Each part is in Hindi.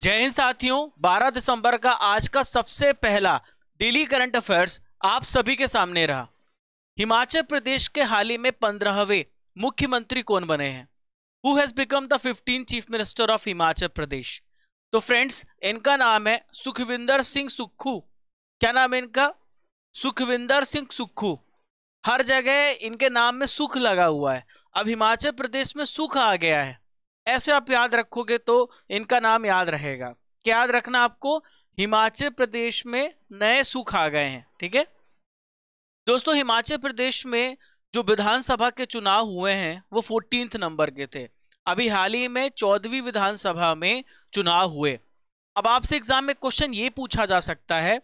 जय हिंद साथियों। 12 दिसंबर का आज का सबसे पहला डेली करंट अफेयर्स आप सभी के सामने रहा। हिमाचल प्रदेश के हाल ही में 15वें मुख्यमंत्री कौन बने हैं? Who has become the 15th chief minister of Himachal Pradesh? तो फ्रेंड्स, इनका नाम है सुखविंदर सिंह सुक्खू। क्या नाम है इनका? सुखविंदर सिंह सुक्खू। हर जगह इनके नाम में सुख लगा हुआ है। अब हिमाचल प्रदेश में सुख आ गया है, ऐसे आप याद रखोगे तो इनका नाम याद रहेगा। क्या याद रखना आपको? हिमाचल प्रदेश में नए सुख आ गए हैं। ठीक है दोस्तों, हिमाचल प्रदेश में जो विधानसभा के चुनाव हुए हैं वो 14th नंबर के थे। अभी हाल ही में 14वीं विधानसभा में चुनाव हुए। अब आपसे एग्जाम में क्वेश्चन ये पूछा जा सकता है,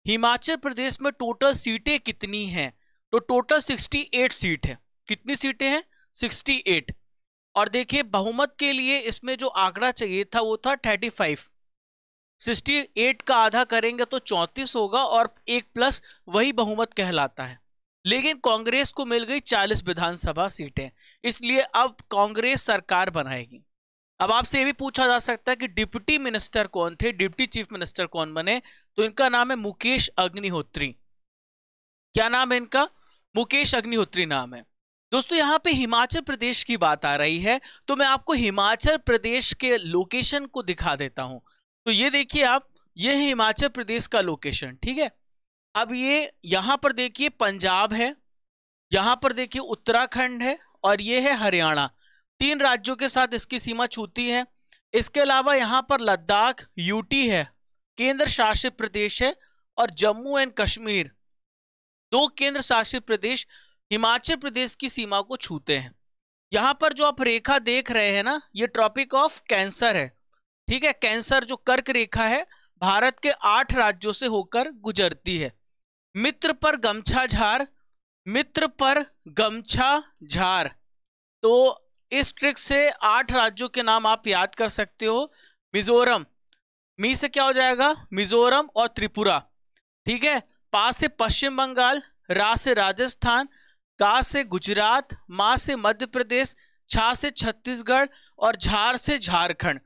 हिमाचल प्रदेश में टोटल सीटें कितनी हैं? तो टोटल 68 सीट है। कितनी सीटें हैं? 68। और देखिए, बहुमत के लिए इसमें जो आंकड़ा चाहिए था वो था 35। 68 का आधा करेंगे तो 34 होगा और 1 प्लस वही बहुमत कहलाता है। लेकिन कांग्रेस को मिल गई 40 विधानसभा सीटें, इसलिए अब कांग्रेस सरकार बनाएगी। अब आपसे ये भी पूछा जा सकता है कि डिप्टी मिनिस्टर कौन थे, डिप्टी चीफ मिनिस्टर कौन बने? तो इनका नाम है मुकेश अग्निहोत्री। क्या नाम है इनका? मुकेश अग्निहोत्री नाम है। दोस्तों, यहां पे हिमाचल प्रदेश की बात आ रही है तो मैं आपको हिमाचल प्रदेश के लोकेशन को दिखा देता हूं। तो ये देखिए आप, ये है हिमाचल प्रदेश का लोकेशन। ठीक है, अब ये यहां पर देखिए पंजाब है, यहां पर देखिए उत्तराखंड है और ये है हरियाणा। 3 राज्यों के साथ इसकी सीमा छूती है। इसके अलावा यहां पर लद्दाख, यूटी है, केंद्र शासित प्रदेश है, और जम्मू एंड कश्मीर, 2 केंद्र शासित प्रदेश हिमाचल प्रदेश की सीमा को छूते हैं। यहां पर जो आप रेखा देख रहे हैं ना, ये ट्रॉपिक ऑफ कैंसर है। ठीक है, कैंसर जो कर्क रेखा है भारत के 8 राज्यों से होकर गुजरती है। मित्र पर गमछा झार, मित्र पर गमछा झार। तो इस ट्रिक से 8 राज्यों के नाम आप याद कर सकते हो। मिजोरम, मी से क्या हो जाएगा? मिजोरम और त्रिपुरा। ठीक है, पा से पश्चिम बंगाल, रा से राजस्थान, का से गुजरात, मा से मध्य प्रदेश, छा से छत्तीसगढ़ और झार से झारखंड।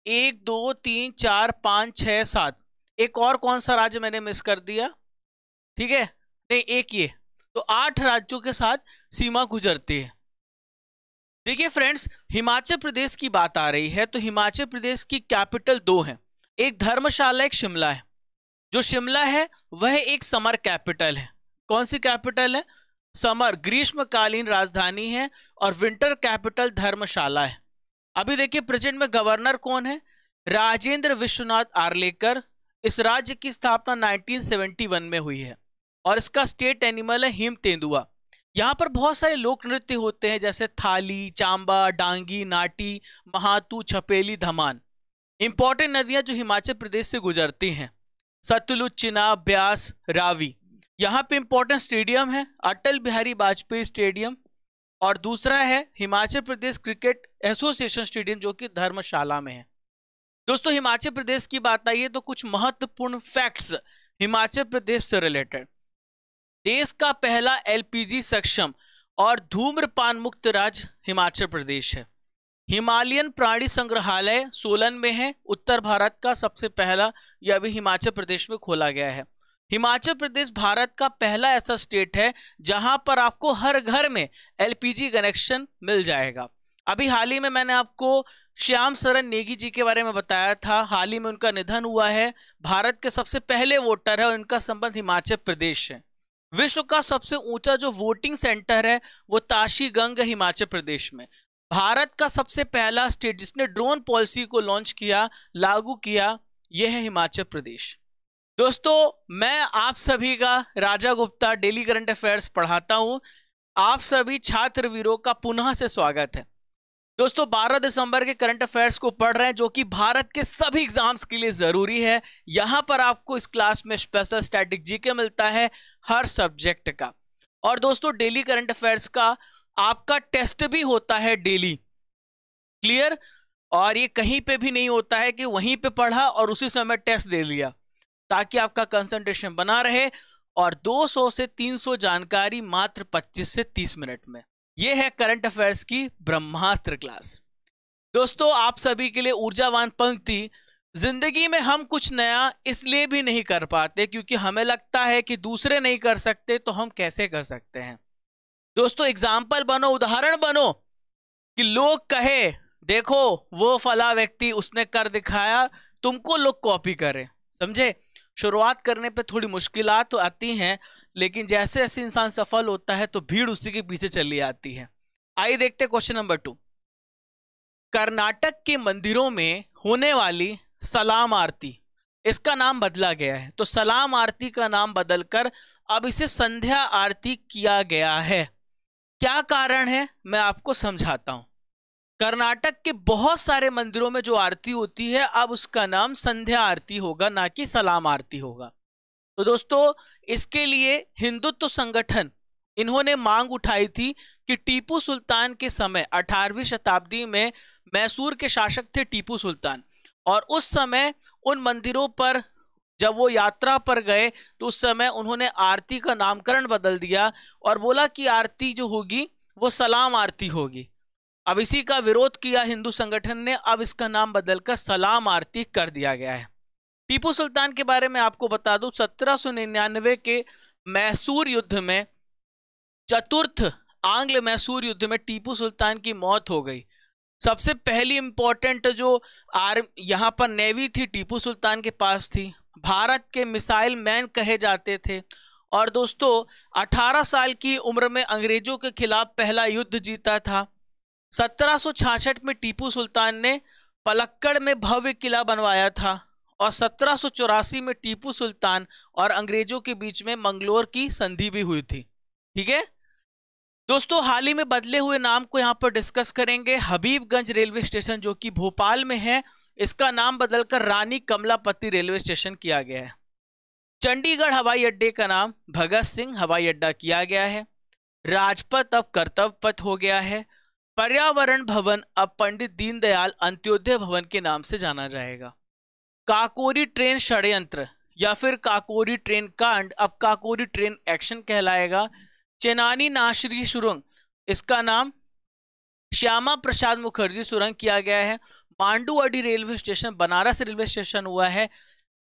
1 2 3 4 5 6 7। एक और कौन सा राज्य मैंने मिस कर दिया? ठीक है, नहीं, एक ये। तो 8 राज्यों के साथ सीमा गुजरती है। देखिए फ्रेंड्स, हिमाचल प्रदेश की बात आ रही है तो हिमाचल प्रदेश की कैपिटल 2 है, एक धर्मशाला, एक शिमला है। जो शिमला है वह एक समर कैपिटल है। कौन सी कैपिटल है? समर, ग्रीष्मकालीन राजधानी है, और विंटर कैपिटल धर्मशाला है। अभी देखिए प्रेजेंट में गवर्नर कौन है? राजेंद्र विश्वनाथ आर्लेकर। इस राज्य की स्थापना 1971 में हुई है और इसका स्टेट एनिमल है हिम तेंदुआ। यहाँ पर बहुत सारे लोक नृत्य होते हैं, जैसे थाली, चांबा, डांगी, नाटी, महातू, छपेली, धमान। इंपॉर्टेंट नदियां जो हिमाचल प्रदेश से गुजरती हैं, सतलुज, चिनाब, ब्यास, रावी। यहाँ पे इंपॉर्टेंट स्टेडियम है अटल बिहारी वाजपेयी स्टेडियम, और दूसरा है Himachal Pradesh cricket association stadium जो कि धर्मशाला में है। दोस्तों, हिमाचल प्रदेश की बात आई है तो कुछ महत्वपूर्ण फैक्ट्स हिमाचल प्रदेश से रिलेटेड। देश का पहला एलपीजी सक्षम और धूम्रपान मुक्त राज्य हिमाचल प्रदेश है। हिमालयन प्राणी संग्रहालय सोलन में है, उत्तर भारत का सबसे पहला, यह अभी हिमाचल प्रदेश में खोला गया है। हिमाचल प्रदेश भारत का पहला ऐसा स्टेट है जहां पर आपको हर घर में एलपीजी कनेक्शन मिल जाएगा। अभी हाल ही में मैंने आपको श्याम शरण नेगी जी के बारे में बताया था, हाल ही में उनका निधन हुआ है। भारत के सबसे पहले वोटर है और उनका संबंध हिमाचल प्रदेश से। विश्व का सबसे ऊंचा जो वोटिंग सेंटर है वो ताशी गंग हिमाचल प्रदेश में। भारत का सबसे पहला स्टेट जिसने ड्रोन पॉलिसी को लॉन्च किया, लागू किया, यह है हिमाचल प्रदेश। दोस्तों, मैं आप सभी का राजा गुप्ता डेली करंट अफेयर्स पढ़ाता हूं। आप सभी छात्र वीरों का पुनः से स्वागत है। दोस्तों, 12 दिसंबर के करंट अफेयर्स को पढ़ रहे हैं जो कि भारत के सभी एग्जाम्स के लिए जरूरी है। यहां पर आपको इस क्लास में स्पेशल स्टैटिक जीके मिलता है हर सब्जेक्ट का। और दोस्तों, डेली करंट अफेयर्स का आपका टेस्ट भी होता है डेली, क्लियर? और ये कहीं पे भी नहीं होता है कि वहीं पे पढ़ा और उसी समय टेस्ट दे लिया, ताकि आपका कंसंट्रेशन बना रहे। और 200 से 300 जानकारी मात्र 25 से 30 मिनट में। यह है करंट अफेयर्स की ब्रह्मास्त्र क्लास। दोस्तों, आप सभी के लिए ऊर्जावान पंक्ति जिंदगी में हम कुछ नया इसलिए भी नहीं कर पाते क्योंकि हमें लगता है कि दूसरे नहीं कर सकते तो हम कैसे कर सकते हैं। दोस्तों एग्जाम्पल बनो, उदाहरण बनो कि लोग कहे देखो वो फला व्यक्ति उसने कर दिखाया, तुमको लोग कॉपी करें। समझे? शुरुआत करने पे थोड़ी मुश्किलात तो आती हैं, लेकिन जैसे जैसे इंसान सफल होता है तो भीड़ उसी के पीछे चली आती है। आइए देखते क्वेश्चन नंबर 2। कर्नाटक के मंदिरों में होने वाली सलाम आरती, इसका नाम बदला गया है। तो सलाम आरती का नाम बदलकर अब इसे संध्या आरती किया गया है। क्या कारण है मैं आपको समझाता हूं। कर्नाटक के बहुत सारे मंदिरों में जो आरती होती है अब उसका नाम संध्या आरती होगा, ना कि सलाम आरती होगा। तो दोस्तों इसके लिए हिंदुत्व संगठन इन्होंने मांग उठाई थी कि टीपू सुल्तान के समय 18वीं शताब्दी में मैसूर के शासक थे टीपू सुल्तान, और उस समय उन मंदिरों पर जब वो यात्रा पर गए तो उस समय उन्होंने आरती का नामकरण बदल दिया और बोला कि आरती जो होगी वो सलाम आरती होगी। अब इसी का विरोध किया हिंदू संगठन ने, अब इसका नाम बदलकर सलाम आरती कर दिया गया है। टीपू सुल्तान के बारे में आपको बता दूं, 1799 के मैसूर युद्ध में, चतुर्थ आंग्ल मैसूर युद्ध में टीपू सुल्तान की मौत हो गई। सबसे पहली इंपॉर्टेंट जो यहां पर नेवी थी टीपू सुल्तान के पास थी। भारत के मिसाइल मैन कहे जाते थे। और दोस्तों 18 साल की उम्र में अंग्रेजों के खिलाफ पहला युद्ध जीता था। 1766 में टीपू सुल्तान ने पलक्कड़ में भव्य किला बनवाया था और 1784 में टीपू सुल्तान और अंग्रेजों के बीच में मंगलोर की संधि भी हुई थी। ठीक है दोस्तों, हाल ही में बदले हुए नाम को यहां पर डिस्कस करेंगे। हबीबगंज रेलवे स्टेशन जो कि भोपाल में है, इसका नाम बदलकर रानी कमलापति रेलवे स्टेशन किया गया है। चंडीगढ़ हवाई अड्डे का नाम भगत सिंह हवाई अड्डा किया गया है। राजपथ अब कर्तव्य पथ हो गया है। पर्यावरण भवन अब पंडित दीनदयाल अंत्योदय भवन के नाम से जाना जाएगा। काकोरी ट्रेन षड्यंत्र या फिर काकोरी ट्रेन कांड अब काकोरी ट्रेन एक्शन कहलाएगा। चेनानी नाशरी सुरंग, इसका नाम श्यामा प्रसाद मुखर्जी सुरंग किया गया है। Manduadih railway station Banaras railway station हुआ है।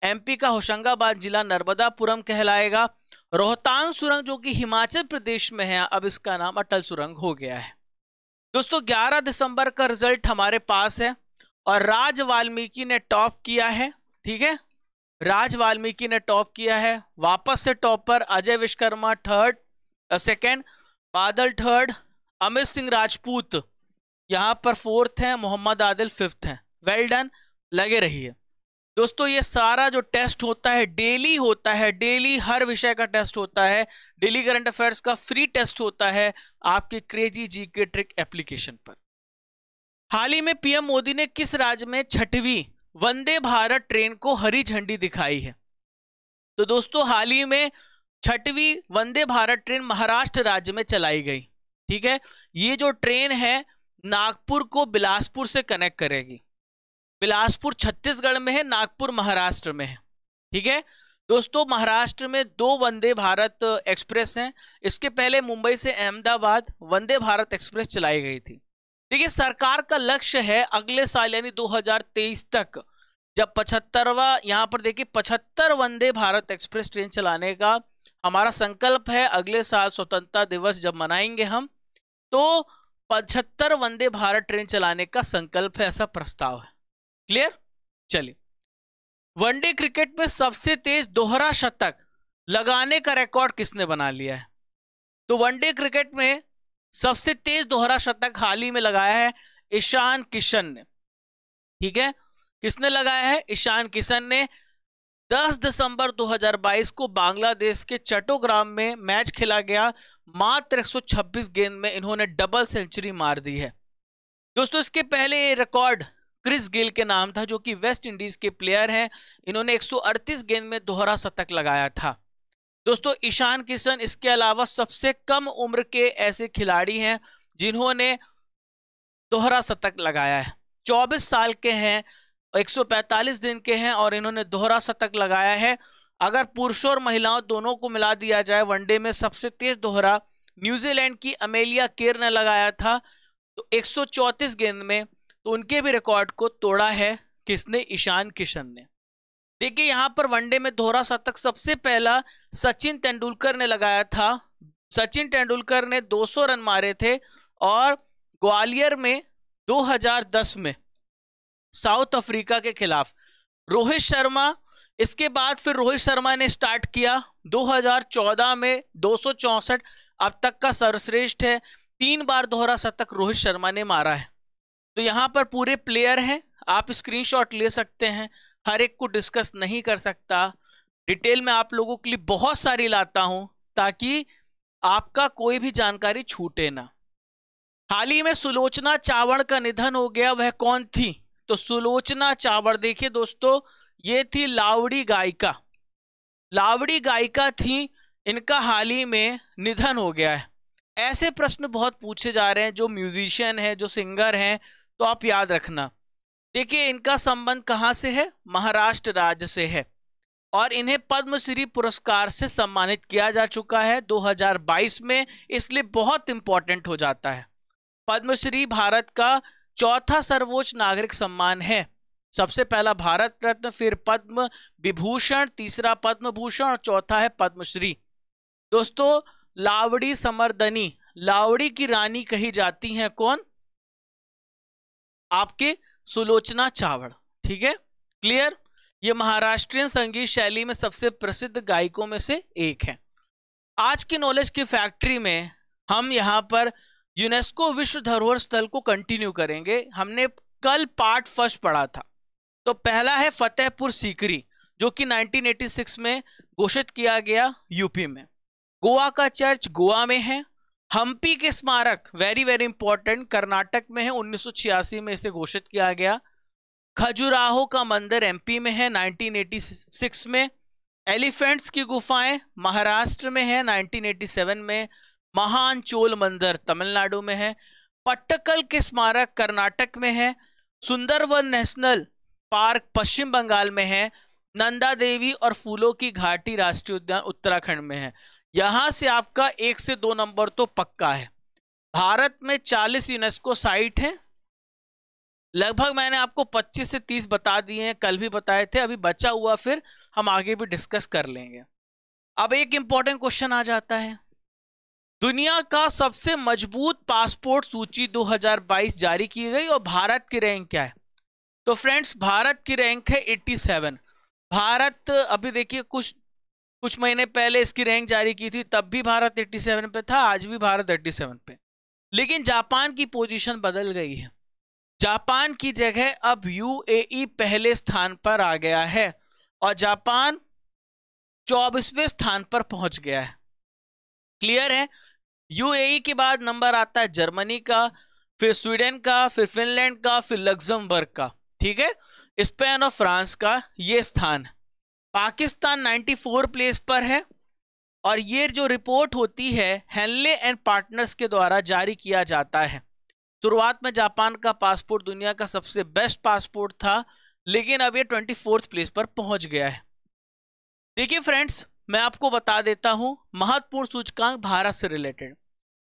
एमपी का होशंगाबाद जिला नर्मदापुरम कहलाएगा। रोहतांग सुरंग जो कि हिमाचल प्रदेश में है, अब इसका नाम अटल सुरंग हो गया है। दोस्तों 11 दिसंबर का रिजल्ट हमारे पास है और राज वाल्मीकि ने टॉप किया है। ठीक है, राज वाल्मीकि ने टॉप किया है। वापस से टॉपर अजय विश्वकर्मा सेकेंड, बादल थर्ड, अमित सिंह राजपूत यहां पर फोर्थ है, मोहम्मद आदिल फिफ्थ है। वेल डन, लगे रहिए। दोस्तों ये सारा जो टेस्ट होता है डेली होता है, डेली हर विषय का टेस्ट होता है। डेली करंट अफेयर्स का फ्री टेस्ट होता है आपके क्रेजी जीके ट्रिक एप्लीकेशन पर। हाल ही में पीएम मोदी ने किस राज्य में 6वीं वंदे भारत ट्रेन को हरी झंडी दिखाई है? तो दोस्तों हाल ही में 6वीं वंदे भारत ट्रेन महाराष्ट्र राज्य में चलाई गई। ठीक है, ये जो ट्रेन है नागपुर को बिलासपुर से कनेक्ट करेगी। बिलासपुर छत्तीसगढ़ में है, नागपुर महाराष्ट्र में है। ठीक है दोस्तों, महाराष्ट्र में 2 वंदे भारत एक्सप्रेस हैं। इसके पहले मुंबई से अहमदाबाद वंदे भारत एक्सप्रेस चलाई गई थी। देखिए सरकार का लक्ष्य है अगले साल यानी 2023 तक जब 75वां, यहां पर देखिए 75 वंदे भारत एक्सप्रेस ट्रेन चलाने का हमारा संकल्प है। अगले साल स्वतंत्रता दिवस जब मनाएंगे हम, तो 75 वंदे भारत ट्रेन चलाने का संकल्प है, ऐसा प्रस्ताव है। क्लियर? चलिए, वनडे क्रिकेट में सबसे तेज दोहरा शतक लगाने का रिकॉर्ड किसने बना लिया है? तो वनडे क्रिकेट में सबसे तेज दोहरा शतक हाल ही में लगाया है ईशान किशन ने। ठीक है, किसने लगाया है? ईशान किशन ने। 10 दिसंबर 2022 को बांग्लादेश के चट्टोग्राम में मैच खेला गया। मात्र 126 गेंद में इन्होंने डबल सेंचुरी मार दी है। दोस्तों इसके पहले ये रिकॉर्ड क्रिस गेल के नाम था, जो कि वेस्ट इंडीज के प्लेयर हैं। इन्होंने 138 गेंद में दोहरा शतक लगाया था। दोस्तों ईशान किशन इसके अलावा सबसे कम उम्र के ऐसे खिलाड़ी हैं जिन्होंने दोहरा शतक लगाया है। 24 साल के हैं, 145 दिन के हैं और इन्होंने दोहरा शतक लगाया है। अगर पुरुषों और महिलाओं दोनों को मिला दिया जाए वनडे में सबसे तेज दोहरा न्यूजीलैंड की अमेलिया केर ने लगाया था तो 134 गेंद में, तो उनके भी रिकॉर्ड को तोड़ा है किसने? ईशान किशन ने। देखिए यहां पर वनडे में दोहरा शतक सबसे पहला सचिन तेंदुलकर ने लगाया था। सचिन तेंदुलकर ने 200 रन मारे थे और ग्वालियर में 2010 में साउथ अफ्रीका के खिलाफ। रोहित शर्मा, इसके बाद फिर रोहित शर्मा ने स्टार्ट किया 2014 में 264, अब तक का सर्वश्रेष्ठ है। 3 बार दोहरा शतक रोहित शर्मा ने मारा है। तो यहां पर पूरे प्लेयर हैं, आप स्क्रीनशॉट ले सकते हैं। हर एक को डिस्कस नहीं कर सकता, डिटेल में आप लोगों के लिए बहुत सारी लाता हूं ताकि आपका कोई भी जानकारी छूटे ना। हाल ही में सुलोचना चावड़ का निधन हो गया, वह कौन थी? तो सुलोचना चावड़, देखिए दोस्तों, ये थी लावड़ी गायिका। लावड़ी गायिका थी, इनका हाल ही में निधन हो गया है। ऐसे प्रश्न बहुत पूछे जा रहे हैं, जो म्यूजिशियन है, जो सिंगर हैं, तो आप याद रखना। देखिए इनका संबंध कहां से है? महाराष्ट्र राज्य से है और इन्हें पद्मश्री पुरस्कार से सम्मानित किया जा चुका है 2022 में, इसलिए बहुत इंपॉर्टेंट हो जाता है। पद्मश्री भारत का चौथा सर्वोच्च नागरिक सम्मान है। सबसे पहला भारत रत्न, फिर पद्म विभूषण, तीसरा पद्म भूषण और चौथा है पद्मश्री। दोस्तों लावड़ी समर्दनी, लावड़ी की रानी कही जाती हैं कौन? आपके सुलोचना चावड़। ठीक है, क्लियर? ये महाराष्ट्रीयन संगीत शैली में सबसे प्रसिद्ध गायकों में से एक है। आज की नॉलेज की फैक्ट्री में हम यहाँ पर यूनेस्को विश्व धरोहर स्थल को कंटिन्यू करेंगे। हमने कल पार्ट फर्स्ट पढ़ा था। तो पहला है फतेहपुर सीकरी, जो कि 1986 में घोषित किया गया यूपी में। गोवा का चर्च गोवा में है। हम्पी के स्मारक, वेरी वेरी इंपॉर्टेंट, कर्नाटक में है, 1986 में इसे घोषित किया गया। खजुराहो का मंदिर एमपी में है, 1986 में। एलिफेंट्स की गुफाएं महाराष्ट्र में है, 1987 में। महान चोल मंदिर तमिलनाडु में है। पट्टकल के स्मारक कर्नाटक में है। सुंदरवन नेशनल पार्क पश्चिम बंगाल में है। नंदा देवी और फूलों की घाटी राष्ट्रीय उद्यान उत्तराखंड में है। यहां से आपका 1 से 2 नंबर तो पक्का है। भारत में 40 यूनेस्को साइट है। लगभग मैंने आपको 25 से 30 बता दिए हैं, कल भी बताए थे, अभी बचा हुआ फिर हम आगे भी डिस्कस कर लेंगे। अब एक इंपॉर्टेंट क्वेश्चन आ जाता है, दुनिया का सबसे मजबूत पासपोर्ट सूची 2022 जारी की गई और भारत की रैंक क्या है? तो फ्रेंड्स भारत की रैंक है 87। भारत अभी देखिए कुछ महीने पहले इसकी रैंक जारी की थी, तब भी भारत 87 पे था, आज भी भारत 87 पे। लेकिन जापान की पोजीशन बदल गई है। जापान की जगह अब यूएई पहले स्थान पर आ गया है और जापान 24वें स्थान पर पहुंच गया है। क्लियर है? यूएई के बाद नंबर आता है जर्मनी का, फिर स्वीडन का, फिर फिनलैंड का, फिर लग्जमबर्ग का। ठीक है, स्पेन और फ्रांस का ये स्थान। पाकिस्तान 94 प्लेस पर है और ये जो रिपोर्ट होती है हेनले एंड पार्टनर्स के द्वारा जारी किया जाता है। शुरुआत में जापान का पासपोर्ट दुनिया का सबसे बेस्ट पासपोर्ट था, लेकिन अब ये 24th प्लेस पर पहुंच गया है। देखिए फ्रेंड्स, मैं आपको बता देता हूं महत्वपूर्ण सूचकांक भारत से रिलेटेड।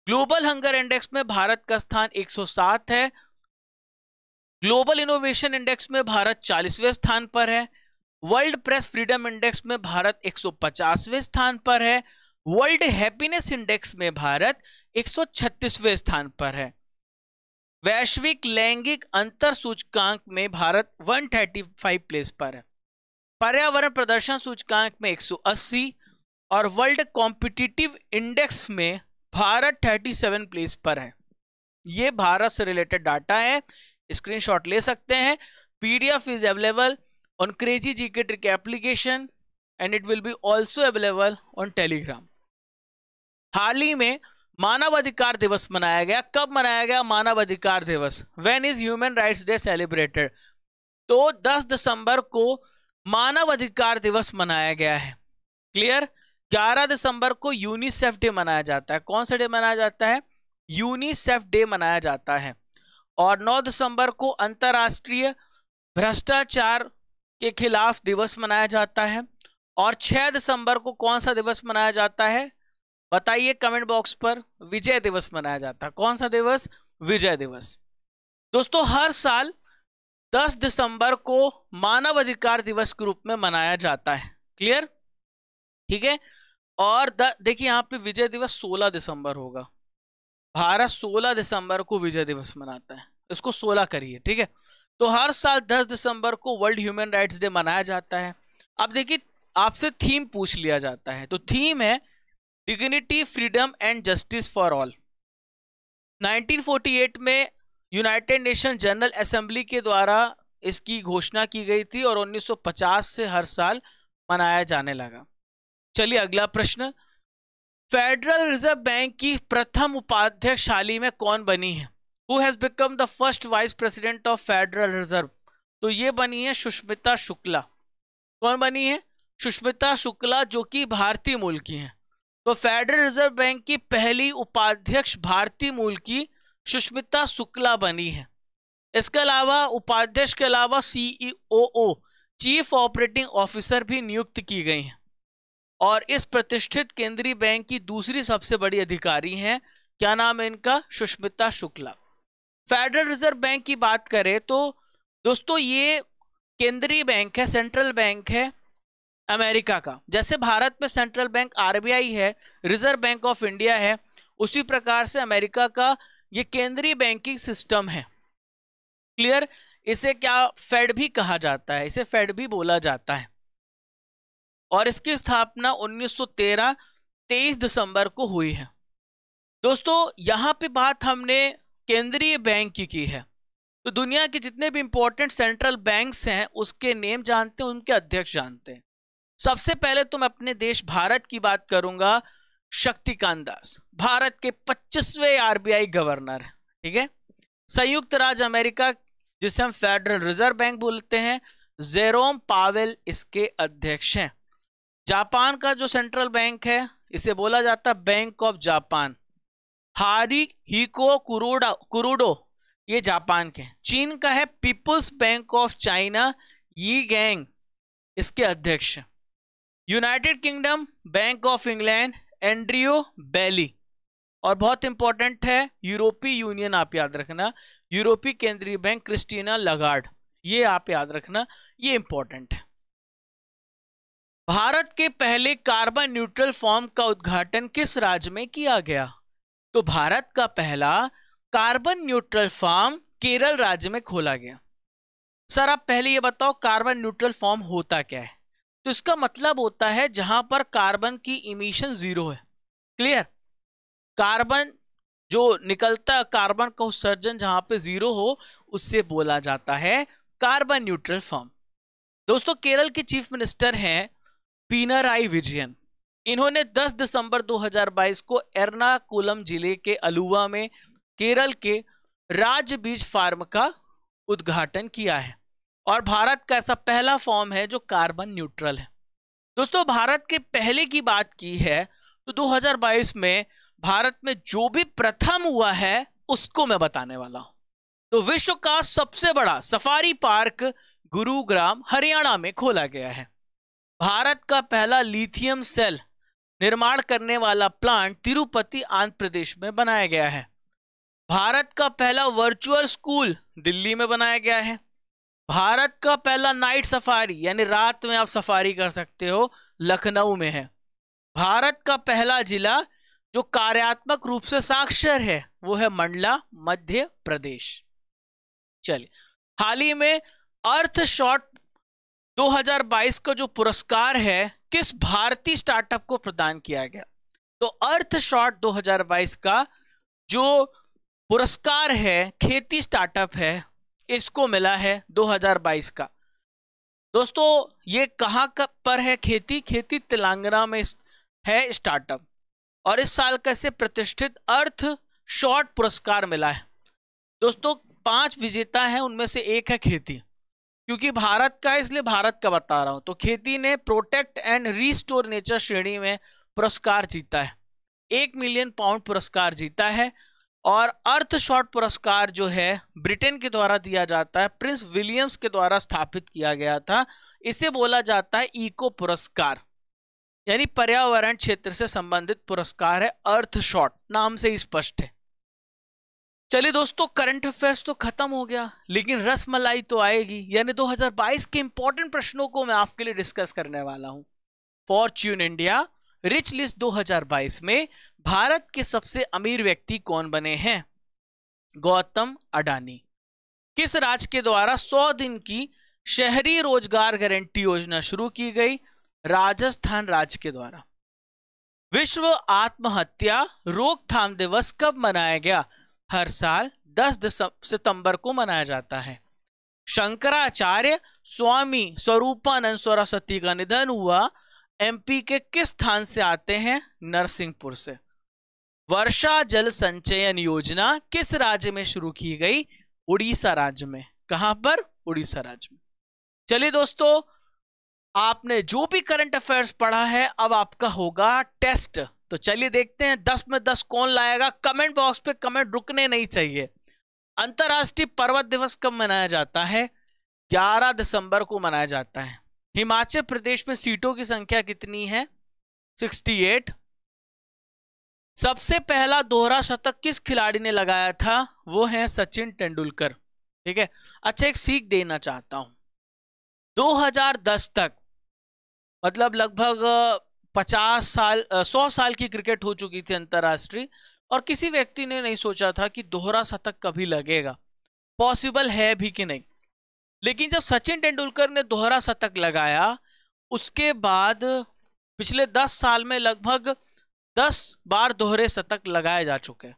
ग्लोबल हंगर इंडेक्स में भारत का स्थान 107 है। ग्लोबल इनोवेशन इंडेक्स में भारत 40वें स्थान पर है। वर्ल्ड प्रेस फ्रीडम इंडेक्स में भारत 150वें स्थान पर है। वर्ल्ड हैप्पीनेस इंडेक्स में भारत 136वें स्थान पर है। वैश्विक लैंगिक अंतर सूचकांक में भारत 135 प्लेस पर है। पर्यावरण प्रदर्शन सूचकांक में 180 और वर्ल्ड कॉम्पिटिटिव इंडेक्स में भारत 37 प्लेस पर है। ये भारत से रिलेटेड डाटा है, स्क्रीनशॉट ले सकते हैं। PDF is available on Crazy GK Trick application and it will be also available on Telegram। हाल ही में मानव अधिकार दिवस मनाया गया। कब मनाया गया मानव अधिकार दिवस? When is Human Rights Day celebrated? तो 10 दिसंबर को मानव अधिकार दिवस मनाया गया है। क्लियर? 11 दिसंबर को यूनिसेफ डे मनाया जाता है। कौन सा डे मनाया जाता है? यूनिसेफ डे मनाया जाता है। और 9 दिसंबर को अंतरराष्ट्रीय भ्रष्टाचार के खिलाफ दिवस मनाया जाता है। और 6 दिसंबर को कौन सा दिवस मनाया जाता है बताइए कमेंट बॉक्स पर? विजय दिवस मनाया जाता है। कौन सा दिवस? विजय दिवस। दोस्तों हर साल 10 दिसंबर को मानव अधिकार दिवस के रूप में मनाया जाता है। क्लियर? ठीक है। और देखिए यहाँ पे विजय दिवस 16 दिसंबर होगा। भारत 16 दिसंबर को विजय दिवस मनाता है, इसको 16 करिए। ठीक है। तो हर साल 10 दिसंबर को वर्ल्ड ह्यूमन राइट्स डे मनाया जाता है। अब देखिए आपसे थीम पूछ लिया जाता है, तो थीम है dignity, freedom and justice for all. 1948 में यूनाइटेड नेशन जनरल असेंबली के द्वारा इसकी घोषणा की गई थी और 1950 से हर साल मनाया जाने लगा। चलिए अगला प्रश्न, फेडरल रिजर्व बैंक की प्रथम उपाध्यक्ष हाल ही में कौन बनी है? Who has become the first vice president of Federal Reserve? तो ये बनी है सुष्मिता शुक्ला। कौन बनी है? सुष्मिता शुक्ला, जो कि भारतीय मूल की हैं। तो फेडरल रिजर्व बैंक की पहली उपाध्यक्ष भारतीय मूल की सुष्मिता शुक्ला बनी है। इसके अलावा उपाध्यक्ष के अलावा सीईओ, चीफ ऑपरेटिंग ऑफिसर भी नियुक्त की गई हैं और इस प्रतिष्ठित केंद्रीय बैंक की दूसरी सबसे बड़ी अधिकारी हैं। क्या नाम है इनका? Sushmita Shukla. Federal reserve bank की बात करें तो दोस्तों ये केंद्रीय बैंक है, सेंट्रल बैंक है अमेरिका का। जैसे भारत में सेंट्रल बैंक आरबीआई है, रिजर्व बैंक ऑफ इंडिया है, उसी प्रकार से अमेरिका का ये केंद्रीय बैंकिंग सिस्टम है। क्लियर? इसे क्या फेड भी कहा जाता है, इसे फेड भी बोला जाता है। और इसकी स्थापना 1913 23 दिसंबर को हुई है। दोस्तों यहां पे बात हमने केंद्रीय बैंक की है, तो दुनिया के जितने भी इंपॉर्टेंट सेंट्रल बैंक्स हैं उसके नेम जानते हैं, उनके अध्यक्ष जानते हैं। सबसे पहले तो मैं अपने देश भारत की बात करूंगा। शक्तिकांत दास भारत के 25वें आरबीआई गवर्नर है। ठीक है। संयुक्त राज्य अमेरिका, जिसे हम फेडरल रिजर्व बैंक बोलते हैं, जेरोम पावेल इसके अध्यक्ष हैं। जापान का जो सेंट्रल बैंक है इसे बोला जाता है bank of Japan. Haruhiko Kuroda ये जापान के। चीन का है people's bank of China, Yi Gang इसके अध्यक्ष। United Kingdom bank of England, Andrew Bailey. और बहुत इंपॉर्टेंट है यूरोपीय यूनियन, आप याद रखना, यूरोपीय केंद्रीय बैंक क्रिस्टीना लगार्ड, ये आप याद रखना, ये इंपॉर्टेंट है। भारत के पहले कार्बन न्यूट्रल फॉर्म का उद्घाटन किस राज्य में किया गया? तो भारत का पहला कार्बन न्यूट्रल फॉर्म केरल राज्य में खोला गया। सर आप पहले ये बताओ कार्बन न्यूट्रल फॉर्म होता क्या है? तो इसका मतलब होता है जहां पर कार्बन की इमिशन जीरो है। क्लियर? कार्बन जो निकलता है, कार्बन का उत्सर्जन जहां पे जीरो हो, उससे बोला जाता है कार्बन न्यूट्रल फॉर्म। दोस्तों केरल के चीफ मिनिस्टर हैं पिनराई विजयन। इन्होंने 10 दिसंबर 2022 को एर्नाकुलम जिले के अलुवा में केरल के राज्य बीज फार्म का उद्घाटन किया है और भारत का ऐसा पहला फॉर्म है जो कार्बन न्यूट्रल है। दोस्तों भारत के पहले की बात की है तो 2022 में भारत में जो भी प्रथम हुआ है उसको मैं बताने वाला हूं। तो विश्व का सबसे बड़ा सफारी पार्क गुरुग्राम हरियाणा में खोला गया है। भारत का पहला लिथियम सेल निर्माण करने वाला प्लांट तिरुपति आंध्र प्रदेश में बनाया गया है। भारत का पहला वर्चुअल स्कूल दिल्ली में बनाया गया है। भारत का पहला नाइट सफारी यानी रात में आप सफारी कर सकते हो, लखनऊ में है। भारत का पहला जिला जो कार्यात्मक रूप से साक्षर है वो है मंडला, मध्य प्रदेश। चलिए, हाल ही में अर्थशॉट 2022 का जो पुरस्कार है किस भारतीय स्टार्टअप को प्रदान किया गया? तो अर्थशॉट 2022 का जो पुरस्कार है खेती स्टार्टअप है, इसको मिला है 2022 का। दोस्तों ये कहां पर है? खेती तेलंगाना में है स्टार्टअप, और इस साल का इसे प्रतिष्ठित अर्थ शॉट पुरस्कार मिला है। दोस्तों 5 विजेता हैं, उनमें से एक है खेती। क्योंकि भारत का है इसलिए भारत का बता रहा हूं। तो खेती ने प्रोटेक्ट एंड रिस्टोर नेचर श्रेणी में पुरस्कार जीता है, 1 मिलियन पाउंड पुरस्कार जीता है। और अर्थ शॉट पुरस्कार जो है ब्रिटेन के द्वारा दिया जाता है, प्रिंस विलियम्स के द्वारा स्थापित किया गया था। इसे बोला जाता है इको पुरस्कार, यानी पर्यावरण क्षेत्र से संबंधित पुरस्कार है। अर्थ शॉट नाम से ही स्पष्ट है। चलिए दोस्तों, करंट अफेयर्स तो खत्म हो गया, लेकिन रसमलाई तो आएगी, यानी 2022 के इंपॉर्टेंट प्रश्नों को मैं आपके लिए डिस्कस करने वाला हूं। फॉर्च्यून इंडिया रिच लिस्ट 2022 में भारत के सबसे अमीर व्यक्ति कौन बने हैं? गौतम अडानी। किस राज्य के द्वारा 100 दिन की शहरी रोजगार गारंटी योजना शुरू की गई? राजस्थान राज्य के द्वारा। विश्व आत्महत्या रोकथाम दिवस कब मनाया गया? हर साल 10 सितंबर को मनाया जाता है। शंकराचार्य स्वामी स्वरूपानंद सरस्वती का निधन हुआ एमपी के किस स्थान से आते हैं? नरसिंहपुर से। वर्षा जल संचयन योजना किस राज्य में शुरू की गई? उड़ीसा राज्य में। कहां पर? उड़ीसा राज्य में। चलिए दोस्तों, आपने जो भी करंट अफेयर्स पढ़ा है, अब आपका होगा टेस्ट। तो चलिए देखते हैं 10 में 10 कौन लाएगा। कमेंट बॉक्स पे कमेंट रुकने नहीं चाहिए। अंतरराष्ट्रीय पर्वत दिवस कब मनाया जाता है? 11 दिसंबर को मनाया जाता है। हिमाचल प्रदेश में सीटों की संख्या कितनी है? 68। सबसे पहला दोहरा शतक किस खिलाड़ी ने लगाया था? वो है सचिन तेंदुलकर। ठीक है। अच्छा, एक सीख देना चाहता हूं। 2010 तक, मतलब लगभग 50 साल 100 साल की क्रिकेट हो चुकी थी अंतरराष्ट्रीय, और किसी व्यक्ति ने नहीं सोचा था कि दोहरा शतक कभी लगेगा, पॉसिबल है भी कि नहीं। लेकिन जब सचिन तेंदुलकर ने दोहरा शतक लगाया, उसके बाद पिछले 10 साल में लगभग 10 बार दोहरे शतक लगाए जा चुके हैं।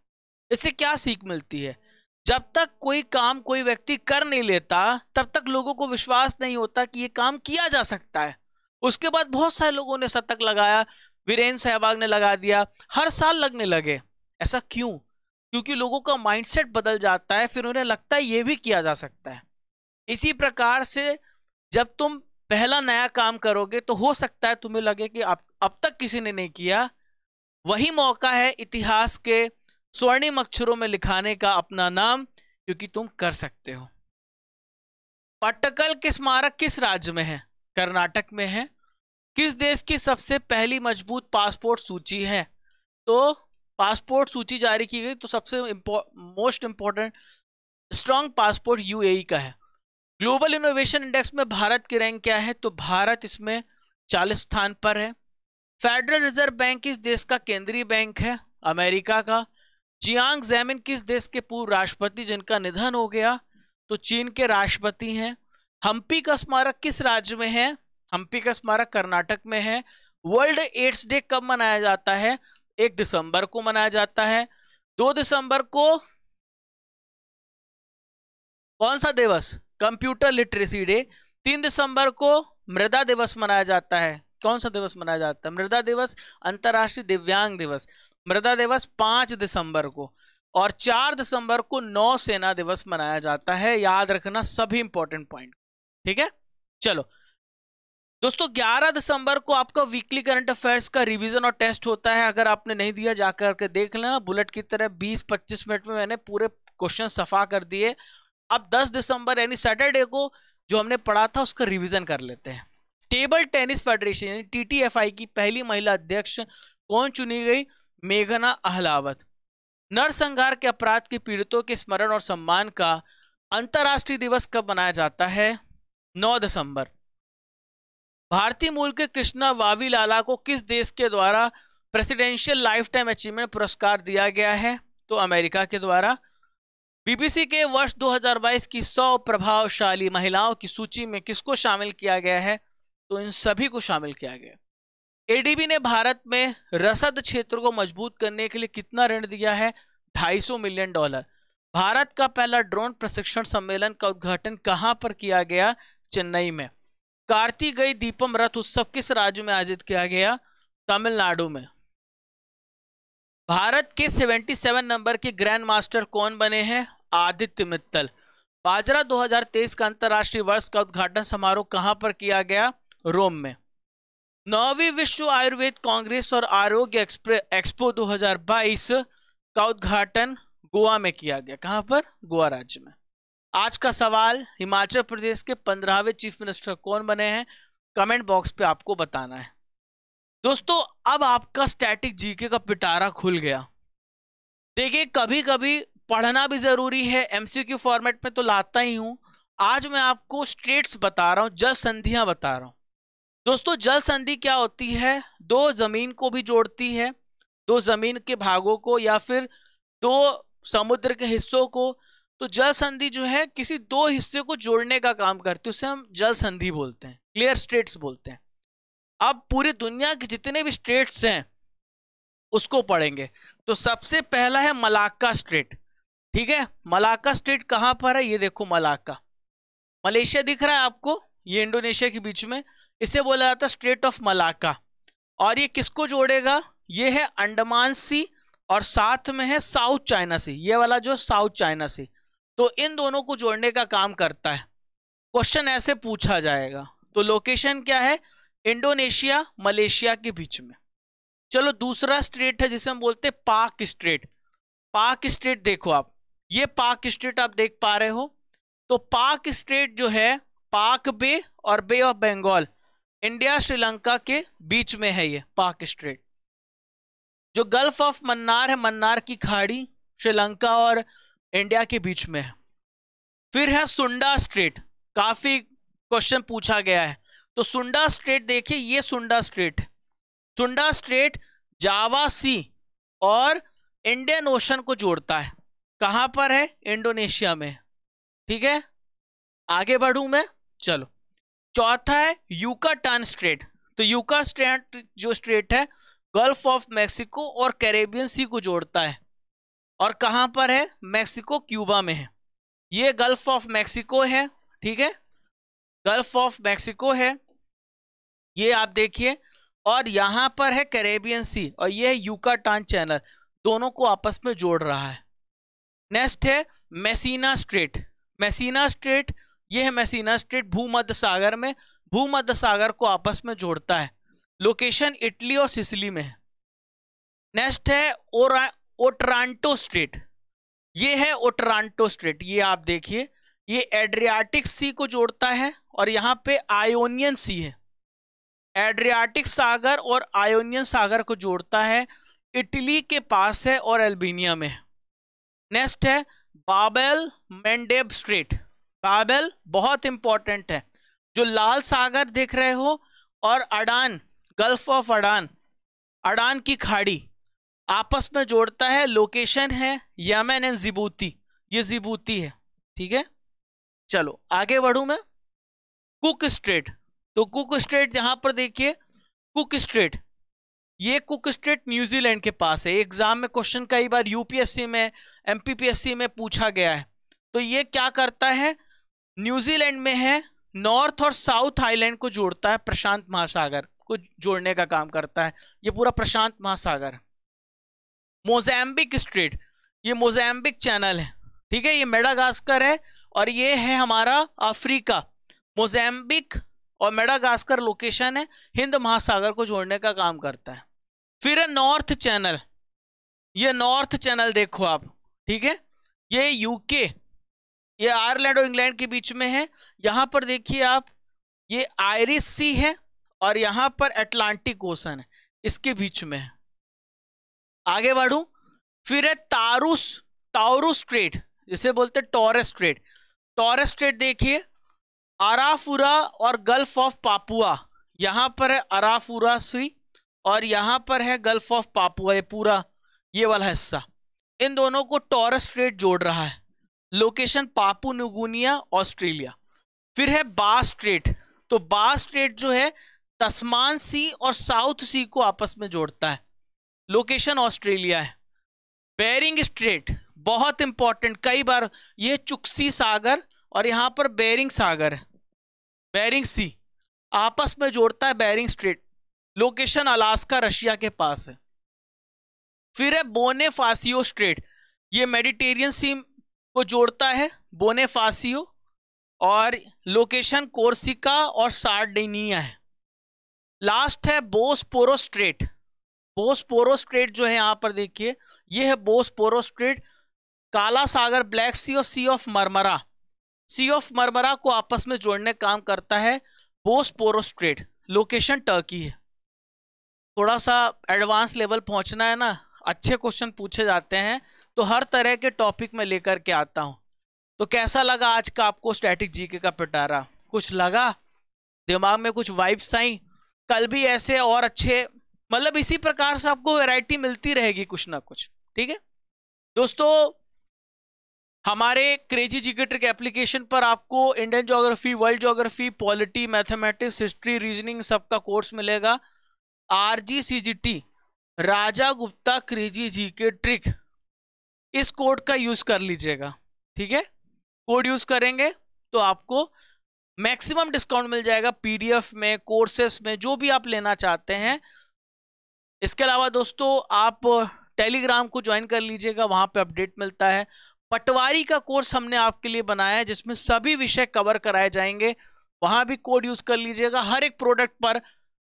इससे क्या सीख मिलती है? जब तक कोई काम कोई व्यक्ति कर नहीं लेता, तब तक लोगों को विश्वास नहीं होता कि यह काम किया जा सकता है। उसके बाद बहुत सारे लोगों ने शतक लगाया, वीरेंद्र सहवाग ने लगा दिया, हर साल लगने लगे। ऐसा क्यों? क्योंकि लोगों का माइंडसेट बदल जाता है, फिर उन्हें लगता है यह भी किया जा सकता है। इसी प्रकार से जब तुम पहला नया काम करोगे तो हो सकता है तुम्हें लगे कि अब तक किसी ने नहीं किया। वही मौका है इतिहास के स्वर्णिम अक्षरों में लिखाने का अपना नाम, क्योंकि तुम कर सकते हो। पट्टकल के स्मारक किस राज्य में है? कर्नाटक में है। किस देश की सबसे पहली मजबूत पासपोर्ट सूची है? तो पासपोर्ट सूची जारी की गई तो सबसे most important strong passport UAE का है। ग्लोबल इनोवेशन इंडेक्स में भारत की रैंक क्या है? तो भारत इसमें 40 स्थान पर है। फेडरल रिजर्व बैंक किस देश का केंद्रीय बैंक है? अमेरिका का। जियांग ज़ैमिन किस देश के पूर्व राष्ट्रपति जिनका निधन हो गया? तो चीन के राष्ट्रपति हैं। हम्पी का स्मारक किस राज्य में है? हम्पी का स्मारक कर्नाटक में है। वर्ल्ड एड्स डे कब मनाया जाता है? 1 दिसंबर को मनाया जाता है। 2 दिसंबर को कौन सा दिवस? Computer literacy day. 3 दिसंबर को मृदा दिवस मनाया जाता है। कौन सा दिवस मनाया जाता है? मृदा दिवस। अंतरराष्ट्रीय दिव्यांग दिवस। मृदा दिवस 5 दिसंबर को। और 4 दिसंबर को नौसेना दिवस मनाया जाता है। याद रखना सभी इंपॉर्टेंट पॉइंट। ठीक है, चलो दोस्तों, 11 दिसंबर को आपका वीकली करंट अफेयर्स का रिवीजन और टेस्ट होता है। अगर आपने नहीं दिया जाकर के देख लेना, बुलेट की तरह 20-25 मिनट में मैंने पूरे क्वेश्चन सफा कर दिए। अब 10 दिसंबर यानी सैटरडे को जो हमने पढ़ा था उसका रिवीजन कर लेते हैं। टेबल टेनिस फेडरेशन यानी टीटीएफआई की पहली महिला अध्यक्ष कौन चुनी गई? मेघना अहलावत। नरसंहार के अपराध के पीड़ितों के स्मरण और सम्मान का अंतरराष्ट्रीय दिवस कब मनाया जाता है? 9 दिसंबर। भारतीय मूल के कृष्णा वावीलाला को किस देश के द्वारा प्रेसिडेंशियल लाइफ टाइम अचीवमेंट पुरस्कार दिया गया है? तो अमेरिका के द्वारा। बीबीसी के वर्ष 2022 की 100 प्रभावशाली महिलाओं की सूची में किसको शामिल किया गया है? तो इन सभी को शामिल किया गया। एडीबी ने भारत में रसद क्षेत्र को मजबूत करने के लिए कितना ऋण दिया है? $250 मिलियन। भारत का पहला ड्रोन प्रशिक्षण सम्मेलन का उद्घाटन कहां पर किया गया? चेन्नई में। कार्तिकेय दीपम रथ उत्सव किस राज्य में आयोजित किया गया? तमिलनाडु में। भारत के 77 नंबर के ग्रैंड मास्टर कौन बने हैं? आदित्य मित्तल। बाजरा 2023 का अंतरराष्ट्रीय वर्ष का उद्घाटन समारोह कहां पर किया गया? रोम में। 9वीं विश्व आयुर्वेद कांग्रेस और आरोग्य एक्सपो 2022 का उद्घाटन गोवा में किया गया। कहां पर? गोवा राज्य में। आज का सवाल, हिमाचल प्रदेश के 15वें चीफ मिनिस्टर कौन बने हैं? कमेंट बॉक्स पे आपको बताना है। दोस्तों, अब आपका स्टैटिक जीके का पिटारा खुल गया। देखिए, कभी कभी पढ़ना भी जरूरी है, एमसीक्यू फॉर्मेट में तो लाता ही हूं। आज मैं आपको स्ट्रेट्स बता रहा हूं, जल संधियां बता रहा हूं। दोस्तों जल संधि क्या होती है? दो जमीन को भी जोड़ती है, दो जमीन के भागों को या फिर दो समुद्र के हिस्सों को। तो जल संधि जो है किसी दो हिस्से को जोड़ने का काम करती है, उसे हम जल संधि बोलते हैं, क्लियर स्ट्रेट्स बोलते हैं। अब पूरी दुनिया के जितने भी स्ट्रेट्स हैं उसको पढ़ेंगे। तो सबसे पहला है मलाक्का स्ट्रेट, ठीक है। मलाक्का स्ट्रेट कहां पर है? ये देखो मलाक्का, मलेशिया दिख रहा है आपको, ये इंडोनेशिया के बीच में, इसे बोला जाता है स्ट्रेट ऑफ मलाक्का। और ये किसको जोड़ेगा? ये है अंडमान सी और साथ में है साउथ चाइना सी, ये वाला जो साउथ चाइना सी। तो इन दोनों को जोड़ने का काम करता है। क्वेश्चन ऐसे पूछा जाएगा। तो लोकेशन क्या है? इंडोनेशिया मलेशिया के बीच में। चलो दूसरा स्ट्रेट है जिसे हम बोलते हैं पाक स्ट्रेट। पाक स्ट्रेट देखो आप, ये पाक स्ट्रेट आप देख पा रहे हो। तो पाक स्ट्रेट जो है पाक बे और बे ऑफ बंगाल, इंडिया श्रीलंका के बीच में है ये पाक स्ट्रेट। जो गल्फ ऑफ मन्नार है, मन्नार की खाड़ी, श्रीलंका और इंडिया के बीच में है। फिर है सुंडा स्ट्रेट, काफी क्वेश्चन पूछा गया है। तो सुंडा स्ट्रेट देखिए, ये सुंडा स्ट्रेट, सुंडा स्ट्रेट जावा सी और इंडियन ओशन को जोड़ता है। कहां पर है? इंडोनेशिया में, ठीक है। आगे बढ़ूं मैं, चलो। चौथा है यूकाटान स्ट्रेट। तो यूका स्ट्रेट जो स्ट्रेट है गल्फ ऑफ मैक्सिको और कैरेबियन सी को जोड़ता है। और कहां पर है? मैक्सिको क्यूबा में है। ये गल्फ ऑफ मैक्सिको है, ठीक है, गल्फ ऑफ मैक्सिको है, ये आप देखिए। और यहां पर है कैरेबियन सी और ये है यूकाटान चैनल, दोनों को आपस में जोड़ रहा है। नेक्स्ट है मैसीना स्ट्रेट। मैसीना स्ट्रेट, ये है मैसीना स्ट्रेट, भूमध्य सागर में, भूमध्य सागर को आपस में जोड़ता है। लोकेशन इटली और सिसिली में है। नेक्स्ट है ओट्रांटो स्ट्रेट, ये है ओट्रांटो स्ट्रेट, ये आप देखिए, ये एड्रियाटिक सी को जोड़ता है और यहां पे आयोनियन सी है। एड्रियाटिक सागर और आयोनियन सागर को जोड़ता है, इटली के पास है और अल्बानिया में है। नेक्स्ट है बाबेल मेंडेब स्ट्रेट। बाबेल बहुत इंपॉर्टेंट है, जो लाल सागर देख रहे हो और अडान, गल्फ ऑफ अडान, अडान की खाड़ी आपस में जोड़ता है। लोकेशन है यमन एंड जिबूती, ये जिबूती है, ठीक है। चलो आगे बढ़ूं मैं। कुक स्ट्रेट, तो कुक स्ट्रेट यहां पर देखिए, कुक स्ट्रेट, ये कुक स्ट्रेट न्यूजीलैंड के पास है। एग्जाम में क्वेश्चन कई बार यूपीएससी में, एमपीपीएससी में पूछा गया है। तो ये क्या करता है? न्यूजीलैंड में है, नॉर्थ और साउथ आइलैंड को जोड़ता है, प्रशांत महासागर को जोड़ने का काम करता है, ये पूरा प्रशांत महासागर। मोजाम्बिक स्ट्रेट, ये मोजाम्बिक चैनल है, ठीक है, ये मेडागास्कर है और ये है हमारा अफ्रीका। मोजाम्बिक और मेडागास्कर लोकेशन है, हिंद महासागर को जोड़ने का काम करता है। फिर है नॉर्थ चैनल, ये नॉर्थ चैनल देखो आप, ठीक है, ये यूके, ये आयरलैंड और इंग्लैंड के बीच में है। यहां पर देखिए आप, ये आयरिश सी है और यहां पर अटलांटिक ओशन है, इसके बीच में है। आगे बढ़ूं, फिर है ताउरुस स्ट्रेट, जिसे बोलते हैं टॉरस स्ट्रेट। टॉरस स्ट्रेट देखिए, अराफुरा और गल्फ ऑफ पापुआ, यहां पर है अराफुरा सी और यहां पर है गल्फ ऑफ पापुआ, ये पूरा ये वाला हिस्सा, इन दोनों को टॉरस स्ट्रेट जोड़ रहा है। Location Papua New Guinea, Australia. फिर है बास स्ट्रेट, तो बास स्ट्रेट जो है तस्मान सी और साउथ सी को आपस में जोड़ता है। लोकेशन ऑस्ट्रेलिया है। बेरिंग स्ट्रेट बहुत इंपॉर्टेंट, कई बार ये चुक्सी सागर और यहां पर बेरिंग सागर है, बेरिंग सी आपस में जोड़ता है Bering Strait. Location Alaska Russia के पास है। फिर है बोनेफासियो स्ट्रेट, ये मेडिटेरियन सी को जोड़ता है, बोनेफासियो, और लोकेशन कोर्सिका और सार्डिनिया है। लास्ट है बोस्पोरो स्ट्रेट। बोस्पोरो स्ट्रेट जो है यहां पर देखिए, ये है बोस्पोरो स्ट्रेट, काला सागर, ब्लैक सी और sea of Marmara, sea of Marmara को आपस में जोड़ने काम करता है बोस्पोरो स्ट्रेट। लोकेशन टर्की है। थोड़ा सा एडवांस लेवल पहुंचना है ना, अच्छे क्वेश्चन पूछे जाते हैं, तो हर तरह के टॉपिक में लेकर के आता हूं। तो कैसा लगा आज का आपको स्टैटिक जीके का पिटारा? कुछ लगा दिमाग में, कुछ वाइब्स आई? कल भी ऐसे और अच्छे, मतलब इसी प्रकार से आपको वैरायटी मिलती रहेगी कुछ ना कुछ। ठीक है दोस्तों, हमारे क्रेजी जीके ट्रिक एप्लीकेशन पर आपको Indian geography, world geography, polity, mathematics, history, reasoning सबका कोर्स मिलेगा। RGCGT राजा गुप्ता क्रेजी जीके ट्रिक, इस कोड का यूज कर लीजिएगा। ठीक है, कोड यूज करेंगे तो आपको मैक्सिमम डिस्काउंट मिल जाएगा PDF में, कोर्सेस में, जो भी आप लेना चाहते हैं। इसके अलावा दोस्तों आप टेलीग्राम को ज्वाइन कर लीजिएगा, वहां पे अपडेट मिलता है। पटवारी का कोर्स हमने आपके लिए बनाया है जिसमें सभी विषय कवर कराए जाएंगे, वहां भी कोड यूज कर लीजिएगा। हर एक प्रोडक्ट पर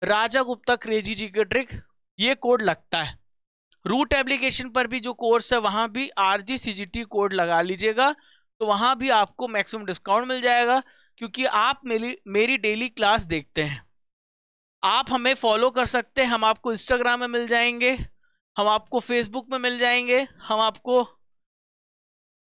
राजा गुप्ता क्रेजी जीके ट्रिक ये कोड लगता है। रूट एप्लीकेशन पर भी जो कोर्स है वहां भी RGCGT कोड लगा लीजिएगा, तो वहां भी आपको मैक्सिमम डिस्काउंट मिल जाएगा, क्योंकि आप मेरी डेली क्लास देखते हैं। आप हमें फॉलो कर सकते हैं, हम आपको इंस्टाग्राम में मिल जाएंगे, हम आपको फेसबुक में मिल जाएंगे, हम आपको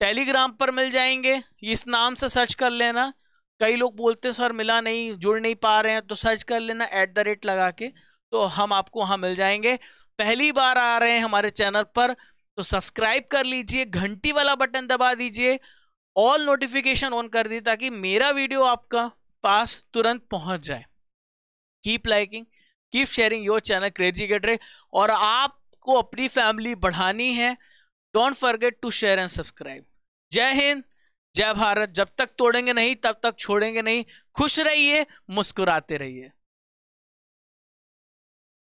टेलीग्राम पर मिल जाएंगे। इस नाम से सर्च कर लेना। कई लोग बोलते हैं सर मिला नहीं, जुड़ नहीं पा रहे हैं, तो सर्च कर लेना @ लगा के, तो हम आपको वहां मिल जाएंगे। पहली बार आ रहे हैं हमारे चैनल पर तो सब्सक्राइब कर लीजिए, घंटी वाला बटन दबा दीजिए, ऑल नोटिफिकेशन ऑन कर दीजिए ताकि मेरा वीडियो आपका पास तुरंत पहुंच जाए। Keep liking, keep sharing your channel crazy GK trick. और आपको अपनी फैमिली बढ़ानी है, don't forget to share and subscribe. जय हिंद, जय भारत। जब तक तोड़ेंगे नहीं तब तक छोड़ेंगे नहीं। खुश रहिए, मुस्कुराते रहिए।